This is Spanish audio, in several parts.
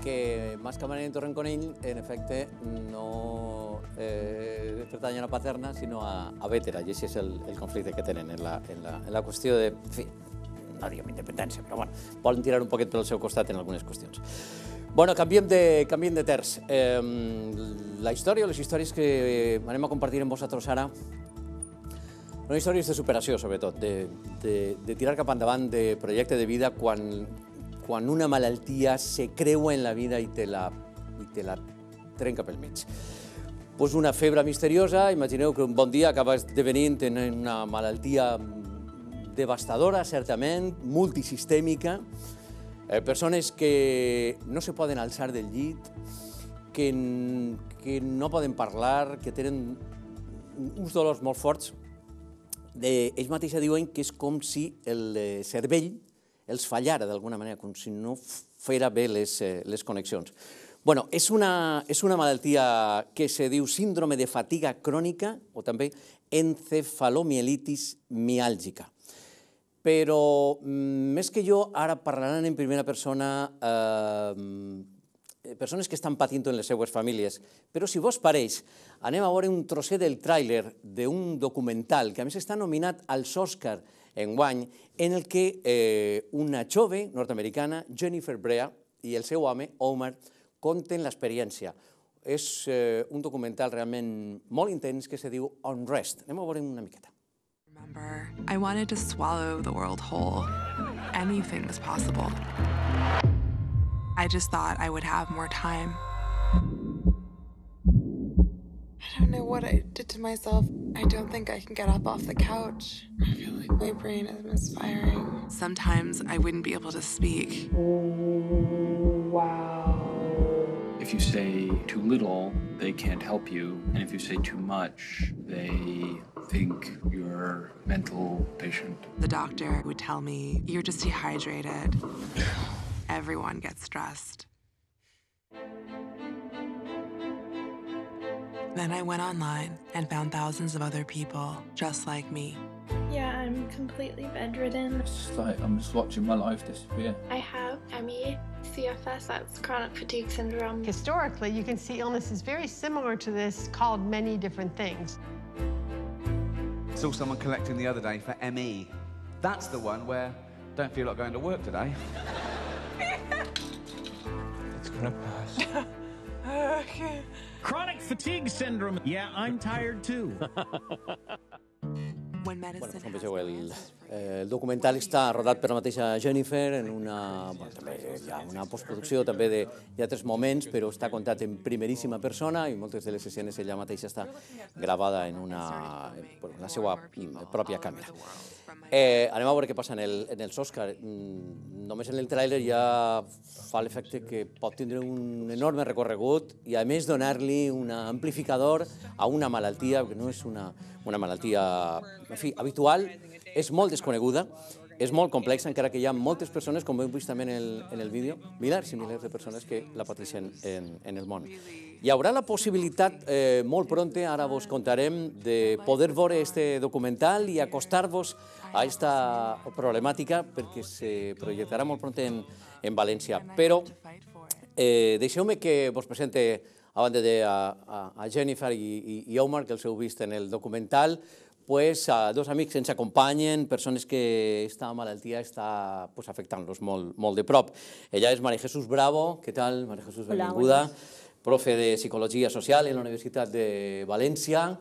que Mas Camarena i Torrenconell, en efecte, no pertanyen a Paterna, sinó a Bétera, i aquest és el conflicte que tenen en la qüestió de, en fi, no diguem independència, però bueno, volen tirar un poquet pel seu costat en algunes qüestions. Bueno, canviem de terç. La història o les històries que anem a compartir amb vosaltres ara són històries de superació, sobretot, de tirar cap endavant de projecte de vida quan una malaltia se creua en la vida i te la trenca pel mig. Pues una febre misteriosa, imagineu que un bon dia acaba esdevenint en una malaltia devastadora, certament, multisistèmica, persones que no se poden alçar del llit, que no poden parlar, que tenen uns dolors molt forts. Ells mateixos diuen que és com si el cervell els fallara d'alguna manera, com si no fera bé les connexions. Bueno, és una malaltia que se diu síndrome de fatiga crònica o també encefalomielitis miàlgica. Però més que jo, ara parlaran en primera persona persones que estan patint en les seues famílies. Però si vos pareix, anem a veure un trosset del tràiler d'un documental que a més està nominat als Òscar enguany, en el que una jove nord-americana, Jennifer Brea, i el seu home, Omar, conten l'experiència. És un documental realment molt intens que se diu Unrest. Anem a veure una miqueta. Remember, I wanted to swallow the world whole. Anything was possible. I just thought I would have more time. I don't know what I did to myself. I don't think I can get up off the couch. I feel like my brain is misfiring. Sometimes I wouldn't be able to speak. Wow. If you say too little, they can't help you. And if you say too much, they think you're a mental patient. The doctor would tell me, "You're just dehydrated." Everyone gets stressed. Then I went online and found thousands of other people just like me. Yeah, I'm completely bedridden. It's like I'm just watching my life disappear. I have ME, CFS, that's chronic fatigue syndrome. Historically, you can see illnesses very similar to this called many different things. Saw someone collecting the other day for ME. That's the one where don't feel like going to work today. It's gonna pass. Chronic fatigue syndrome. Yeah, I'm tired too. When Bueno, medicine com has veieu, no el answers for documental està rodat per la mateixa Jennifer en també hi ha una postproducció també d'altres moments, però està contat en primeríssima persona i moltes de les escenes ella mateixa està gravada en la seva pròpia càmera. Anem a veure què passa en els Òscar. Només en el tràiler ja fa l'efecte que pot tindre un enorme recorregut i a més donar-li un amplificador a una malaltia que no és una malaltia, en fi, habitual, és molt desconeguda, és molt complexa, encara que hi ha moltes persones, com heu vist també en el vídeo, milers i milers de persones que la pateixen en el món. Hi haurà la possibilitat molt prompte, ara vos contarem, de poder veure este documental i acostar-vos a aquesta problemàtica perquè se projectarà molt prompte en València. Però deixeu-me que vos presente a banda a Jennifer i Omar, que els heu vist en el documental, a dos amics que ens acompanyen, persones que aquesta malaltia està afectant-los molt de prop. Ella és María Jesús Bravo. Què tal, María Jesús? Benvinguda. Profe de Psicologia Social en la Universitat de València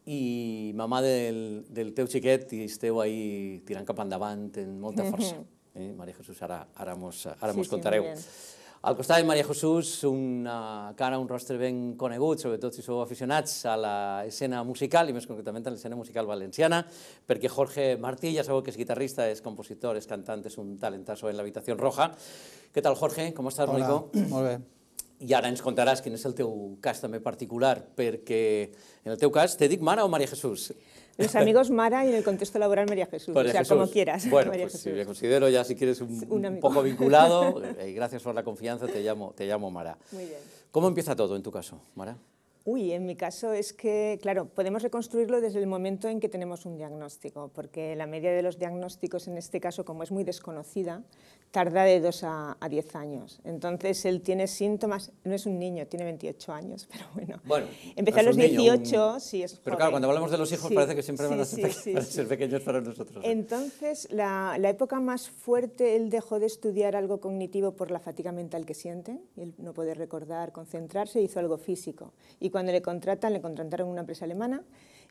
i mamà del teu xiquet i esteu ahí tirant cap endavant amb molta força. María Jesús, ara mos contareu. Al costat de María Jesús, una cara, un rostre ben conegut, sobretot si sou aficionats a l'escena musical, i més concretament a l'escena musical valenciana, perquè Jorge Martí, ja sabeu que és guitarrista, és compositor, és cantant, és un talentazo en la Habitación Roja. Què tal, Jorge? Com estàs, bonico? Hola, molt bé. I ara ens contaràs quin és el teu cas també particular, perquè en el teu cas te dic Mara o María Jesús? Los amigos Mara y en el contexto laboral María Jesús, María o sea, Jesús. Como quieras. Bueno, María pues Jesús. si me considero ya, si quieres, un poco vinculado, y gracias por la confianza, te llamo Mara. Muy bien. ¿Cómo empieza todo en tu caso, Mara? Uy, en mi caso es que, claro, podemos reconstruirlo desde el momento en que tenemos un diagnóstico, porque la media de los diagnósticos en este caso, como es muy desconocida, tarda de 2 a 10 años. Entonces él tiene síntomas, no es un niño, tiene 28 años, pero bueno. Empezó a los 18, sí, es joven. Pero claro, cuando hablamos de los hijos parece que siempre van a ser pequeños para nosotros. Entonces, la época más fuerte, él dejó de estudiar algo cognitivo por la fatiga mental que siente, y él no puede recordar, concentrarse, hizo algo físico. Y cuando le contrataron en una empresa alemana,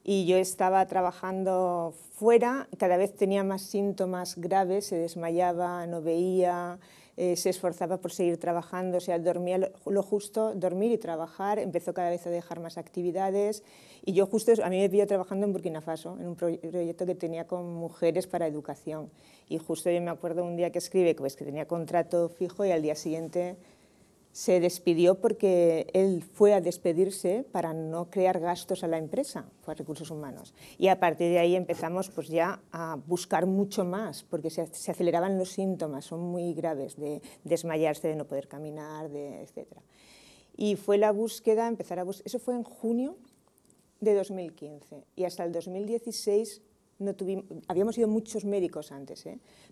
y yo estaba trabajando fuera, cada vez tenía más síntomas graves, se desmayaba, no veía, se esforzaba por seguir trabajando, o sea, dormía lo justo, dormir y trabajar, empezó cada vez a dejar más actividades, y yo justo, a mí me pilló trabajando en Burkina Faso, en un proyecto que tenía con mujeres para educación, y justo yo me acuerdo un día que escribe pues, que tenía contrato fijo y al día siguiente se despidió porque él fue a despedirse para no crear gastos a la empresa, fue a Recursos Humanos. Y a partir de ahí empezamos pues ya a buscar mucho más, porque se aceleraban los síntomas, son muy graves, de desmayarse, de no poder caminar, etc. Y fue la búsqueda, eso fue en junio de 2015, y hasta el 2016 no tuvimos, habíamos ido muchos médicos antes,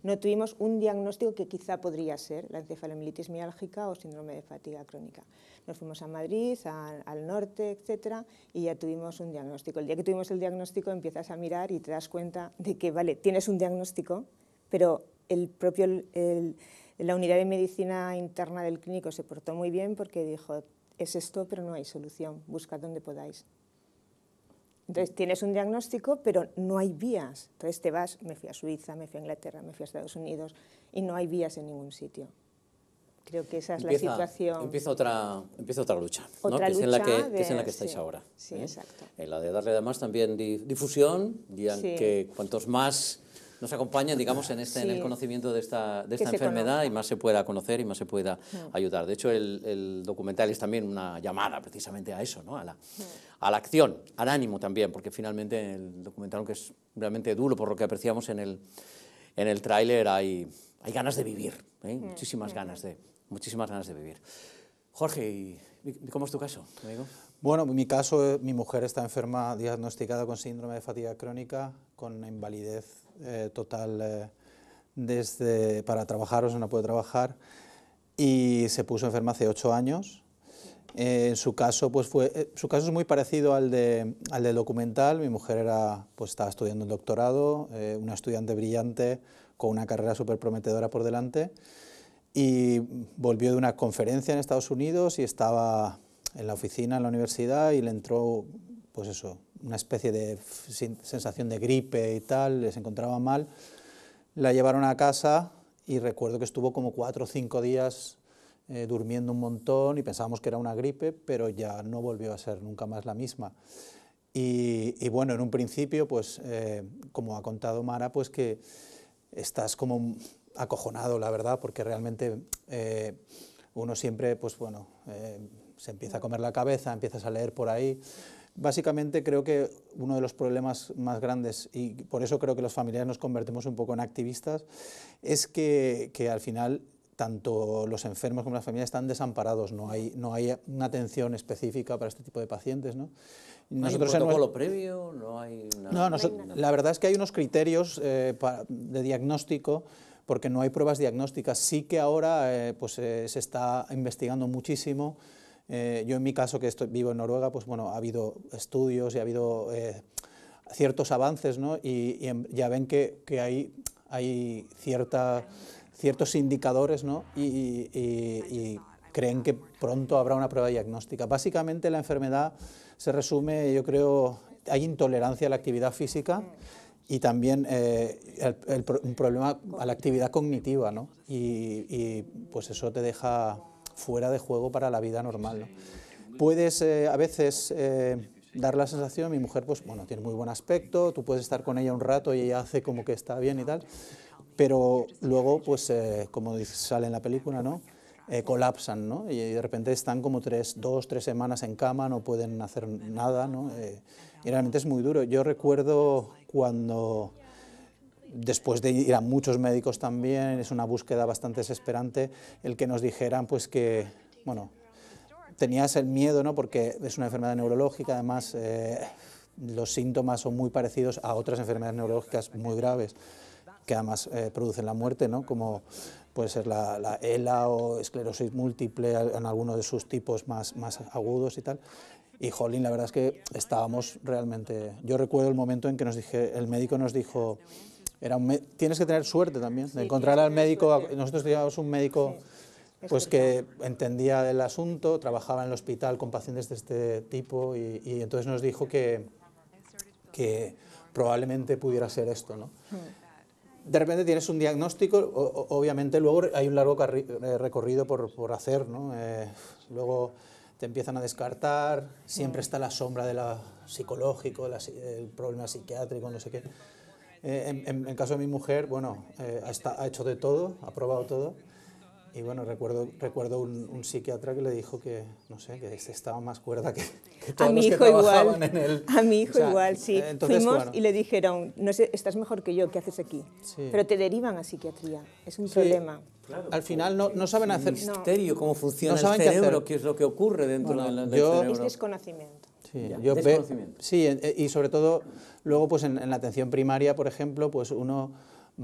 no tuvimos un diagnóstico que quizá podría ser la encefalomielitis miálgica o síndrome de fatiga crónica. Nos fuimos a Madrid, al norte, etcétera, y ya tuvimos un diagnóstico. El día que tuvimos el diagnóstico empiezas a mirar y te das cuenta de que, vale, tienes un diagnóstico, pero la unidad de medicina interna del clínico se portó muy bien porque dijo, es esto, pero no hay solución, buscad donde podáis. Entonces tienes un diagnóstico, pero no hay vías. Entonces te vas, me fui a Suiza, me fui a Inglaterra, me fui a Estados Unidos y no hay vías en ningún sitio. Creo que esa es la situación. Empieza otra lucha, ¿no? Que es en la que estáis ahora. Sí, exacto. La de darle además también difusión, que cuantos más nos acompañan, digamos, en el conocimiento de esta enfermedad y más se pueda conocer y más se pueda ayudar. De hecho, el documental es también una llamada precisamente a eso, ¿no? A la acción, al ánimo también, porque finalmente el documental, aunque es realmente duro por lo que apreciamos en el tráiler, hay ganas de vivir, muchísimas ganas de vivir. Jorge, ¿y cómo es tu caso, amigo? Bueno, en mi caso, mi mujer está enferma, diagnosticada con síndrome de fatiga crónica, con invalidez total para trabajar, o sea, no puede trabajar, y se puso enferma hace 8 años. En su caso, su caso es muy parecido al del documental. Mi mujer estaba estudiando un doctorado, una estudiante brillante con una carrera súper prometedora por delante, y volvió de una conferencia en Estados Unidos y estaba en la oficina, en la universidad, y le entró, pues eso, una especie de sensación de gripe y tal, les encontraba mal. La llevaron a casa y recuerdo que estuvo como 4 o 5 días durmiendo un montón y pensábamos que era una gripe, pero ya no volvió a ser nunca más la misma. Y bueno, en un principio, pues como ha contado Mara, pues que estás como acojonado, la verdad, porque realmente uno siempre, pues bueno, se empieza a comer la cabeza, empiezas a leer por ahí. Básicamente creo que uno de los problemas más grandes, y por eso creo que los familiares nos convertimos un poco en activistas, es que al final tanto los enfermos como las familias están desamparados, no hay una atención específica para este tipo de pacientes, ¿no? ¿No hay un protocolo previo? ¿No hay nada? La verdad es que hay unos criterios de diagnóstico, porque no hay pruebas diagnósticas. Sí que ahora se está investigando muchísimo. Yo en mi caso, que vivo en Noruega, pues bueno, ha habido estudios y ha habido ciertos avances, ¿no? Y ya ven que hay ciertos indicadores, ¿no? Y creen que pronto habrá una prueba diagnóstica. Básicamente la enfermedad se resume, yo creo, hay intolerancia a la actividad física y también un problema a la actividad cognitiva, ¿no? Y pues eso te deja fuera de juego para la vida normal, ¿no? Puedes a veces dar la sensación, mi mujer pues bueno, tiene muy buen aspecto, tú puedes estar con ella un rato y ella hace como que está bien y tal, pero luego pues como sale en la película, ¿no? Colapsan, ¿no? Y de repente están como 2 o 3 semanas en cama, no pueden hacer nada, ¿no? Y realmente es muy duro. Yo recuerdo cuando, después de ir a muchos médicos también, es una búsqueda bastante desesperante, el que nos dijeran pues que, bueno, tenías el miedo, ¿no? Porque es una enfermedad neurológica, además los síntomas son muy parecidos a otras enfermedades neurológicas muy graves, que además producen la muerte, ¿no? Como puede ser la ELA o esclerosis múltiple en alguno de sus tipos más agudos y tal. Y jolín, la verdad es que estábamos realmente... Yo recuerdo el momento en que el médico nos dijo, tienes que tener suerte también, de encontrar al médico. Nosotros teníamos un médico pues que entendía el asunto, trabajaba en el hospital con pacientes de este tipo y entonces nos dijo que probablemente pudiera ser esto, ¿no? De repente tienes un diagnóstico, obviamente luego hay un largo recorrido por hacer, ¿no? Luego te empiezan a descartar, siempre está la sombra de lo psicológico, el problema psiquiátrico, no sé qué. En el caso de mi mujer, bueno, ha hecho de todo, ha probado todo. Y bueno, recuerdo un psiquiatra que le dijo que, no sé, que estaba más cuerda que todos los que trabajaban en él. A mi hijo igual, sí. Entonces, fuimos bueno. Y le dijeron, no sé, estás mejor que yo, ¿qué haces aquí? Sí. Pero te derivan a psiquiatría, es un problema. Claro, al final no saben hacer... misterio, cómo funciona no saben el cerebro, qué qué es lo que ocurre dentro del cerebro. Es desconocimiento. Sí, desconocimiento. Sí, y sobre todo, luego pues en la atención primaria, por ejemplo, pues uno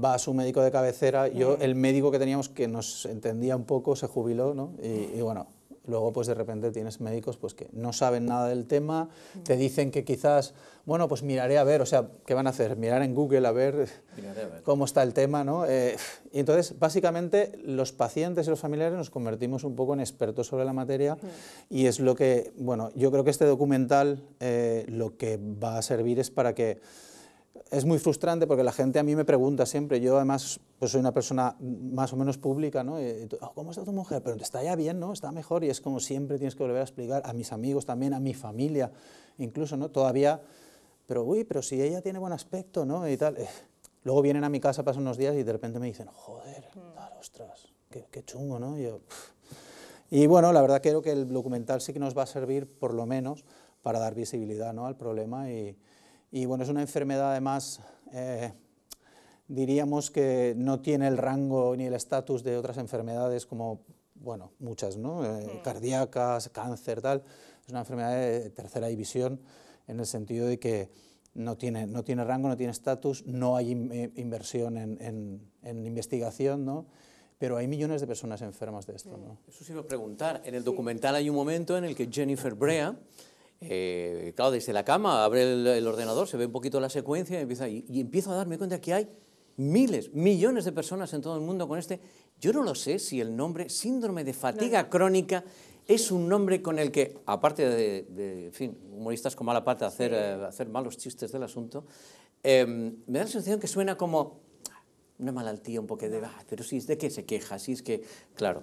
va a su médico de cabecera. El médico que teníamos que nos entendía un poco se jubiló, ¿no? Y bueno, luego pues de repente tienes médicos pues que no saben nada del tema, te dicen que quizás, bueno, pues miraré a ver, o sea, ¿qué van a hacer? Mirar en Google a ver cómo está el tema, ¿no? Y entonces, básicamente, los pacientes y los familiares nos convertimos un poco en expertos sobre la materia y es lo que, bueno, yo creo que este documental lo que va a servir es para que... Es muy frustrante porque la gente a mí me pregunta siempre, yo además pues soy una persona más o menos pública, ¿no? ¿Cómo está tu mujer? Pero está ya bien, ¿no? Está mejor, y es como siempre tienes que volver a explicar a mis amigos también, a mi familia, incluso, ¿no? Todavía, pero si ella tiene buen aspecto, ¿no? Y tal. Luego vienen a mi casa, pasan unos días y de repente me dicen, joder, ostras, qué chungo, ¿no? Y bueno, la verdad creo que el documental sí que nos va a servir por lo menos para dar visibilidad, ¿no? Al problema y bueno, es una enfermedad además, diríamos que no tiene el rango ni el estatus de otras enfermedades como, bueno, muchas, ¿no? Cardíacas, cáncer, tal. Es una enfermedad de tercera división en el sentido de que no tiene rango, no tiene estatus, no hay inversión en investigación, ¿no? Pero hay millones de personas enfermas de esto, ¿no? Eso sí iba a preguntar. En el documental hay un momento en el que Jennifer Brea, claro, desde la cama abre el ordenador, se ve un poquito la secuencia y empiezo a darme cuenta que hay miles, millones de personas en todo el mundo con este. Yo no lo sé si el nombre síndrome de fatiga crónica es un nombre con el que, aparte de en fin, humoristas con mala pata hacer malos chistes del asunto, me da la sensación que suena como una malaltía un poco de, pero sí, ¿de qué se queja? Sí, es que, claro.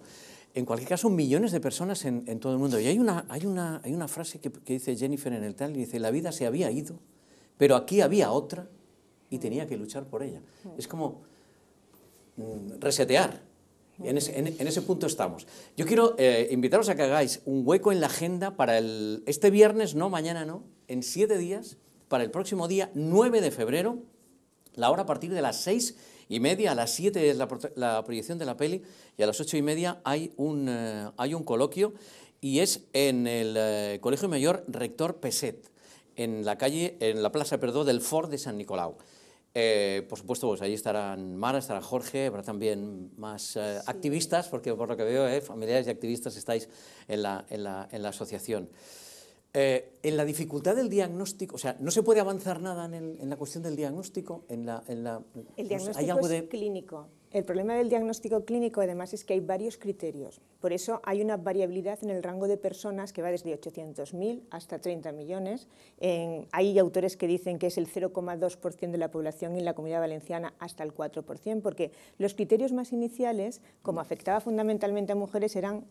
En cualquier caso, millones de personas en todo el mundo. Y hay una frase que dice Jennifer en el tal, y dice, la vida se había ido, pero aquí había otra y tenía que luchar por ella. Es como resetear. En ese punto estamos. Yo quiero invitaros a que hagáis un hueco en la agenda para este viernes, no, mañana no, en 7 días, para el próximo día 9 de febrero, la hora a partir de las 6:30, a las 7 es la proyección de la peli, y a las 8:30 hay un coloquio, y es en el Colegio Mayor Rector Peset, en la plaza del Fort de San Nicolau. Por supuesto, pues allí estarán Mara, estará Jorge, habrá también más activistas, porque por lo que veo, familiares y activistas estáis en la asociación. En la dificultad del diagnóstico, o sea, ¿no se puede avanzar nada en la cuestión del diagnóstico? El diagnóstico es clínico. El problema del diagnóstico clínico, además, es que hay varios criterios. Por eso hay una variabilidad en el rango de personas que va desde 800.000 hasta 30 millones. Hay autores que dicen que es el 0,2% de la población, y en la Comunidad Valenciana hasta el 4%, porque los criterios más iniciales, como afectaba fundamentalmente a mujeres, eran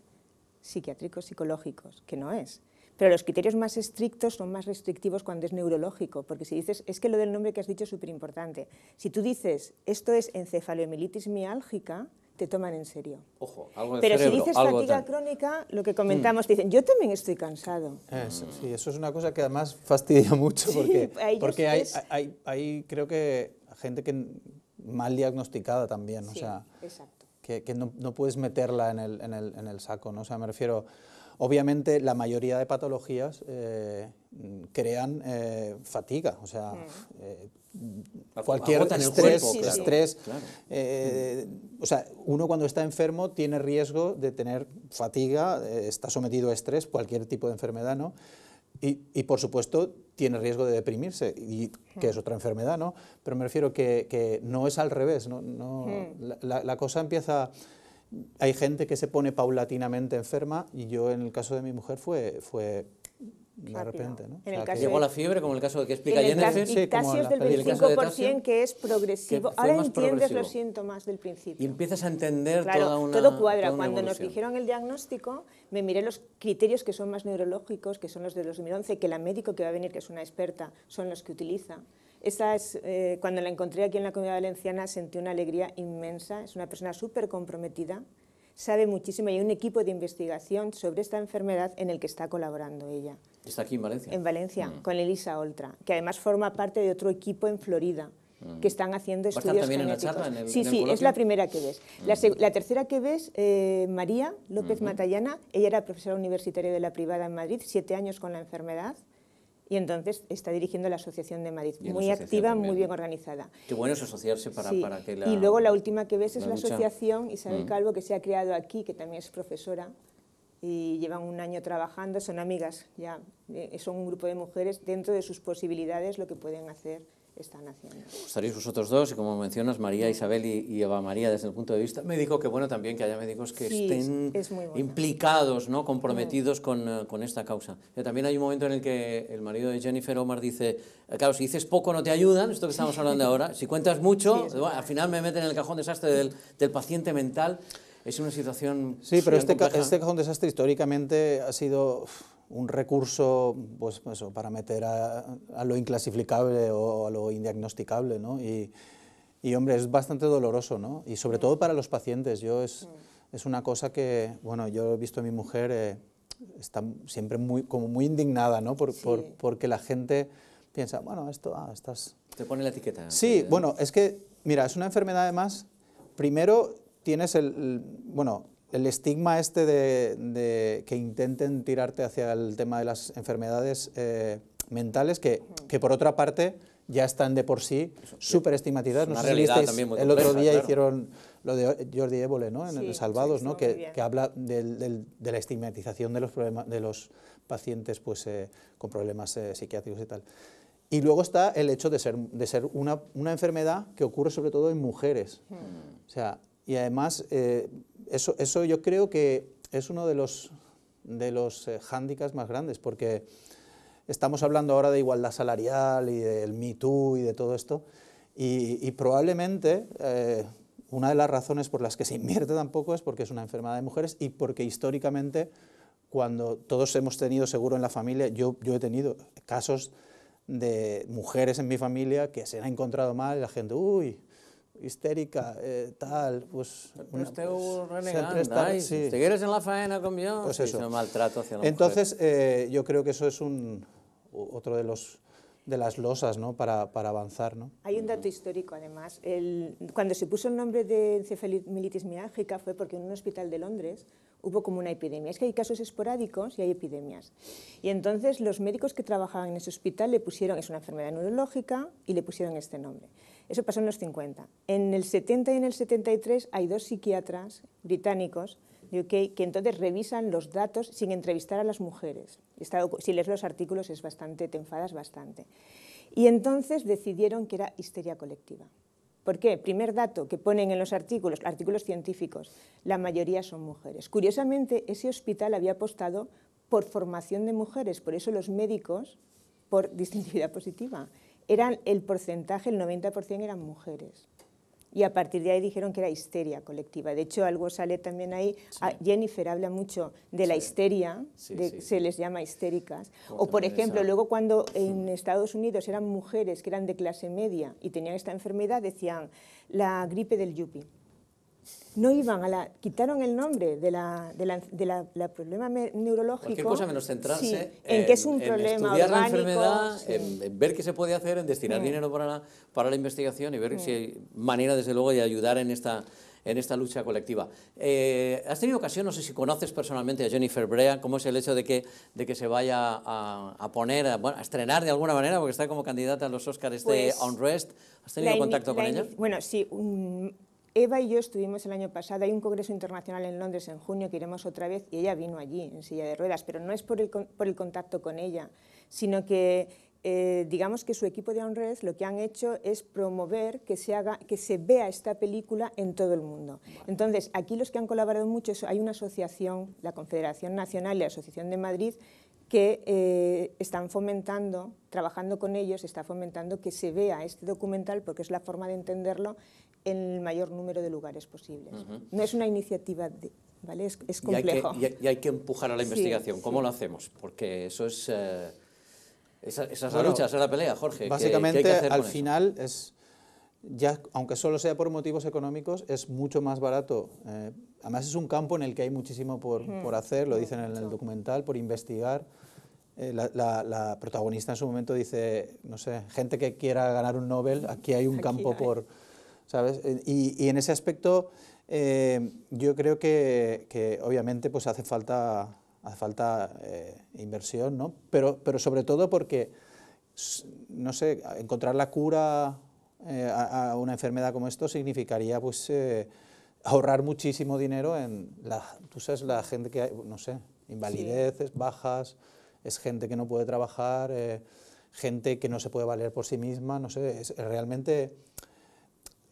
psiquiátricos, psicológicos, que no es. Pero los criterios más estrictos son más restrictivos cuando es neurológico, porque si dices, es que lo del nombre que has dicho es súper importante. Si tú dices, esto es encefalomielitis miálgica, te toman en serio. Ojo, algo de Pero cerebro, si dices fatiga crónica, lo que comentamos, te dicen, yo también estoy cansado. Sí, eso es una cosa que además fastidia mucho, porque hay creo que gente que mal diagnosticada también, sí, o sea, exacto. que no puedes meterla en el saco, ¿no? O sea, me refiero... obviamente la mayoría de patologías crean fatiga, o sea, cualquier estrés, o sea, uno cuando está enfermo tiene riesgo de tener fatiga, está sometido a estrés, cualquier tipo de enfermedad, ¿no? Y por supuesto tiene riesgo de deprimirse, y que es otra enfermedad, ¿no? Pero me refiero que no es al revés, ¿no? La cosa empieza... Hay gente que se pone paulatinamente enferma, y yo en el caso de mi mujer fue de repente, ¿no? O sea, llegó la fiebre, como en el caso que explica Jennifer. Sí, casi es del 25%, que es progresivo. Ahora entiendes los síntomas del principio. Y empiezas a entender todo cuadra. Cuando nos dijeron el diagnóstico, me miré los criterios que son más neurológicos, que son los de 2011, que la médico que va a venir, que es una experta, son los que utiliza. Esa es, cuando la encontré aquí en la Comunidad Valenciana, sentí una alegría inmensa. Es una persona súper comprometida, sabe muchísimo, y hay un equipo de investigación sobre esta enfermedad en el que está colaborando ella. ¿Está aquí en Valencia? En Valencia, con Elisa Oltra, que además forma parte de otro equipo en Florida, que están haciendo estudios también genéticos. En la charla, en el sí, coloquio? Es la primera que ves. La tercera que ves, María López Matallana, ella era profesora universitaria de la privada en Madrid, 7 años con la enfermedad, y entonces está dirigiendo la Asociación de Madrid, muy activa, también, muy bien organizada. Qué bueno es asociarse para que la... Y luego la última que ves es la asociación Isabel Calvo, que se ha creado aquí, que también es profesora, y llevan un año trabajando, son amigas, ya son un grupo de mujeres, dentro de sus posibilidades lo que pueden hacer, están haciendo. Estaréis vosotros dos, y como mencionas, María, Isabel y Eva María, desde el punto de vista médico, que bueno también que haya médicos que estén implicados, ¿no? Comprometidos con esta causa. Pero también hay un momento en el que el marido de Jennifer, Omar, dice, claro, si dices poco no te ayudan, esto que estamos hablando ahora, si cuentas mucho, bueno, al final me meten en el cajón desastre del paciente mental. Es una situación... Sí, pero este cajón desastre históricamente ha sido un recurso pues eso, para meter a lo inclasificable o a lo indiagnosticable, ¿no? Y hombre, es bastante doloroso, ¿no? Y sobre todo para los pacientes. Es una cosa que, bueno, yo he visto a mi mujer, está siempre como muy indignada, ¿no? Porque la gente piensa, bueno, esto, estás... Te pone la etiqueta. Sí, bueno, es que, mira, es una enfermedad además, primero tienes el estigma este de que intenten tirarte hacia el tema de las enfermedades mentales, que por otra parte ya están de por sí súper estigmatizadas. No sé si visteis, el otro día hicieron lo de Jordi Évole, ¿no? En Salvados, ¿no? Que habla de la estigmatización de los problemas de los pacientes pues, con problemas psiquiátricos y tal. Y luego está el hecho de ser una enfermedad que ocurre sobre todo en mujeres. O sea, y además, eso yo creo que es uno de los hándicaps más grandes, porque estamos hablando ahora de igualdad salarial y del Me Too y de todo esto, y probablemente una de las razones por las que se invierte tampoco es porque es una enfermedad de mujeres y porque históricamente, cuando todos hemos tenido seguro en la familia, yo he tenido casos de mujeres en mi familia que se han encontrado mal y la gente, uy, histérica, tal, pues... Però esteu renegant, si estigueres en la faena com jo, pues eso. Es un maltrato hacia la Entonces, yo creo que eso es otro de las losas, ¿no? para avanzar, ¿no? Hay un dato histórico, además. Cuando se puso el nombre de encefalitis miálgica fue porque en un hospital de Londres hubo como una epidemia. Es que hay casos esporádicos y hay epidemias. Y entonces los médicos que trabajaban en ese hospital le pusieron, es una enfermedad neurológica, y le pusieron este nombre. Eso pasó en los 50. En el 70 y en el 73 hay 2 psiquiatras británicos de UK que entonces revisan los datos sin entrevistar a las mujeres. Si lees los artículos te enfadas bastante. Y entonces decidieron que era histeria colectiva. ¿Por qué? Primer dato que ponen en los artículos científicos, la mayoría son mujeres. Curiosamente, ese hospital había apostado por formación de mujeres, por eso los médicos, por distintividad positiva, el porcentaje, el 90% eran mujeres. Y a partir de ahí dijeron que era histeria colectiva. De hecho, algo sale también ahí. Jennifer habla mucho de la histeria, se les llama histéricas. O, por ejemplo, luego cuando en Estados Unidos eran mujeres que eran de clase media y tenían esta enfermedad, decían la gripe del yuppie. No iban quitaron el nombre de la problema neurológico. Cualquier cosa menos centrarse en que es un problema estudiar orgánico, la enfermedad, en ver qué se puede hacer, en destinar dinero para la investigación y ver si hay manera, desde luego, de ayudar en esta en esta lucha colectiva. ¿Has tenido ocasión, no sé si conoces personalmente a Jennifer Brea, cómo es el hecho de que se vaya a poner, a estrenar de alguna manera, porque está como candidata a los Oscars de Unrest? ¿Has tenido contacto con ella? Bueno, sí. Eva y yo estuvimos el año pasado, hay un congreso internacional en Londres en junio que iremos otra vez y ella vino allí en silla de ruedas, pero no es por el contacto con ella, sino que digamos que su equipo de Unrest lo que han hecho es promover que se vea esta película en todo el mundo. Entonces, aquí los que han colaborado mucho, hay una asociación, la Confederación Nacional y la Asociación de Madrid, que están fomentando, trabajando con ellos, está fomentando que se vea este documental porque es la forma de entenderlo en el mayor número de lugares posibles. No es una iniciativa, ¿vale? Es complejo. Y hay que empujar a la investigación. ¿Cómo lo hacemos? Porque eso es... esa es la lucha, esa es la pelea, Jorge. Básicamente, ¿qué hay que hacer al con final, ya, aunque solo sea por motivos económicos, es mucho más barato. Además, es un campo en el que hay muchísimo por hacer, lo dicen en el documental, por investigar. La protagonista en su momento dice, no sé, gente que quiera ganar un Nobel, aquí hay un campo por... ¿Sabes? Y en ese aspecto yo creo que obviamente pues hace falta inversión, ¿no? Pero sobre todo porque, no sé, encontrar la cura a una enfermedad como esto significaría pues ahorrar muchísimo dinero en tú sabes, la gente que hay, no sé, invalideces, bajas, es gente que no puede trabajar, gente que no se puede valer por sí misma, no sé, realmente...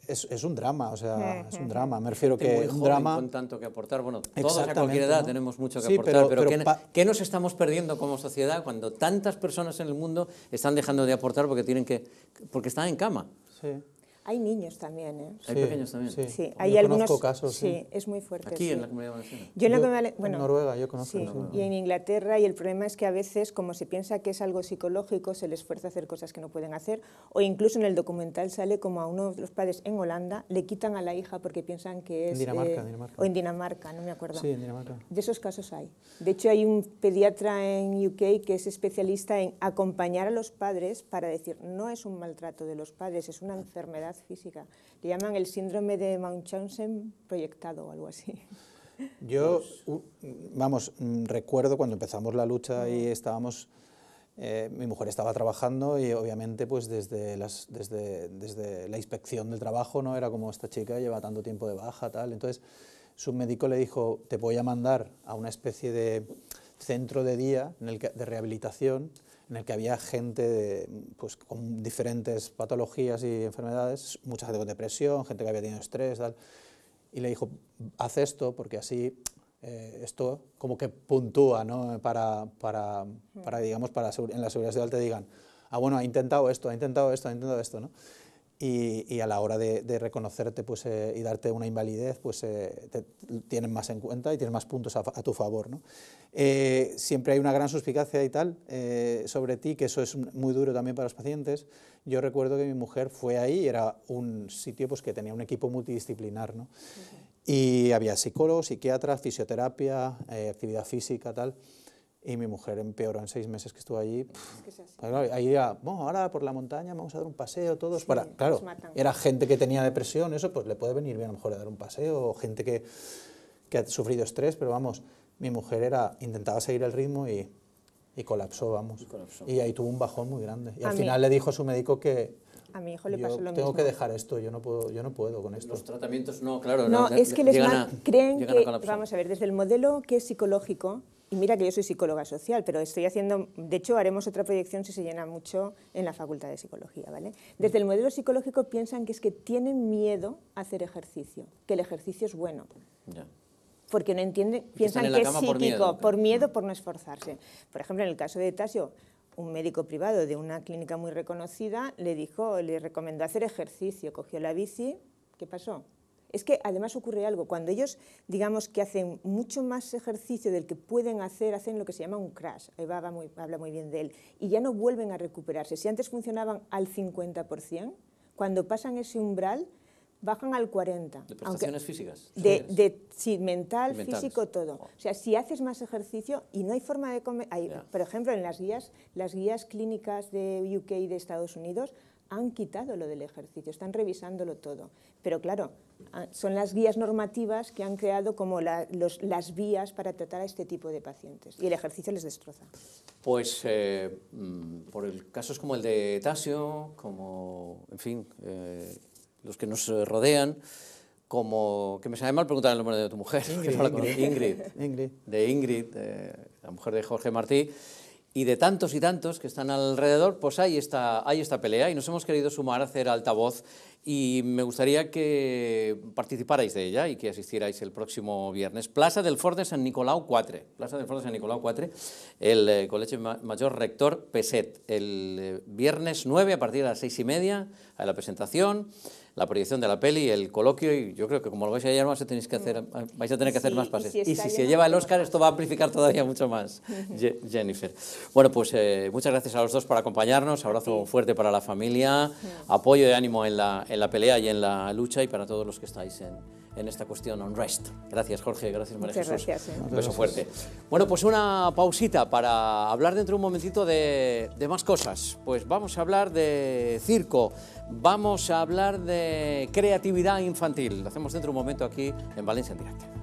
Es un drama, o sea, es un drama. Me refiero que un drama... con tanto que aportar. Bueno, todos a cualquier edad tenemos mucho que aportar, pero ¿qué nos estamos perdiendo como sociedad cuando tantas personas en el mundo están dejando de aportar porque están en cama? Sí. Hay niños también, ¿eh? Hay pequeños también. Sí, hay algunos casos. Sí, es muy fuerte. Aquí en la Comunidad Valenciana. En Noruega, yo conozco. Sí, y en Inglaterra, y el problema es que a veces, como se piensa que es algo psicológico, se les fuerza a hacer cosas que no pueden hacer, o incluso en el documental sale como a uno de los padres en Holanda le quitan a la hija porque piensan que es... Dinamarca. O en Dinamarca, no me acuerdo. Sí, en Dinamarca. De esos casos hay. De hecho, hay un pediatra en UK que es especialista en acompañar a los padres para decir, no es un maltrato de los padres, es una enfermedad física. Le llaman el síndrome de Munchausen proyectado o algo así. Yo, recuerdo cuando empezamos la lucha y estábamos, mi mujer estaba trabajando y obviamente pues desde la inspección del trabajo, ¿no? Era como esta chica lleva tanto tiempo de baja, tal. Entonces su médico le dijo, te voy a mandar a una especie de centro de día de rehabilitación en el que había gente pues, con diferentes patologías y enfermedades, mucha gente con depresión, gente que había tenido estrés, tal. Y le dijo, haz esto porque así esto como que puntúa, ¿no? Digamos, en la seguridad social te digan, bueno, ha intentado esto, ¿no? Y a la hora de reconocerte pues, y darte una invalidez, pues te tienen más en cuenta y tienes más puntos a tu favor, ¿no? Siempre hay una gran suspicacia y tal sobre ti, que eso es muy duro también para los pacientes. Yo recuerdo que mi mujer fue ahí, era un sitio pues, que tenía un equipo multidisciplinar, ¿no? Y había psicólogos, psiquiatras, fisioterapia, actividad física, tal. Y mi mujer empeoró en 6 meses que estuvo allí. Ahí era, ahora por la montaña vamos a dar un paseo todos. Claro, era gente que tenía depresión, eso pues le puede venir bien a lo mejor a dar un paseo, o gente que ha sufrido estrés, pero vamos, mi mujer intentaba seguir el ritmo y colapsó, vamos. Y ahí tuvo un bajón muy grande. Y al final le dijo a su médico que a mi hijo le pasó lo mismo. Tengo que dejar esto, yo no puedo con esto. Los tratamientos no, claro. No, es que creen que, a vamos a ver, desde el modelo que es psicológico, y mira que yo soy psicóloga social, pero estoy haciendo, de hecho haremos otra proyección si se llena mucho en la Facultad de Psicología, ¿vale? Desde el modelo psicológico piensan que es que tienen miedo a hacer ejercicio, que el ejercicio es bueno. Ya. Porque no entienden, piensan que es psíquico, por miedo, por no esforzarse. Por ejemplo, en el caso de Tasio, un médico privado de una clínica muy reconocida le recomendó hacer ejercicio, cogió la bici, ¿qué pasó? Es que además ocurre algo, cuando ellos, digamos que hacen mucho más ejercicio del que pueden hacer, hacen lo que se llama un crash, Eva habla muy bien de él, y ya no vuelven a recuperarse. Si antes funcionaban al 50%, cuando pasan ese umbral, bajan al 40%. ¿De prestaciones físicas? Sí, mental, físico, todo. O sea, si haces más ejercicio y no hay forma de comer... por ejemplo, en las guías clínicas de UK y de Estados Unidos han quitado lo del ejercicio, están revisándolo todo. Pero claro, son las guías normativas que han creado como las vías para tratar a este tipo de pacientes. Y el ejercicio les destroza. Pues por casos como el de Tasio, como, en fin, los que nos rodean, como que me sabe mal preguntar el nombre de tu mujer, Ingrid, la mujer de Jorge Martí, y de tantos y tantos que están alrededor, pues hay esta pelea y nos hemos querido sumar a hacer altavoz y me gustaría que participarais de ella y que asistierais el próximo viernes. Plaça del Forn de Sant Nicolau 4, Plaça del Forn de Sant Nicolau 4, el Colegio Mayor Rector Peset, el viernes 9 a partir de las 6:30, a la presentación, la proyección de la peli, el coloquio, y yo creo que como lo vais a llevar, vais a tener que hacer más pases. Y si se lleva el Oscar, esto va a amplificar todavía mucho más, Jennifer. Bueno, pues muchas gracias a los dos por acompañarnos, abrazo fuerte para la familia, apoyo y ánimo en la pelea y en la lucha, y para todos los que estáis en esta cuestión Unrest. Gracias, Jorge, gracias, María Jesús. Muchas gracias. Un beso fuerte. Bueno, pues una pausita para hablar dentro de un momentito de más cosas. Pues vamos a hablar de circo, vamos a hablar de creatividad infantil. Lo hacemos dentro de un momento aquí en Valencia en Directo.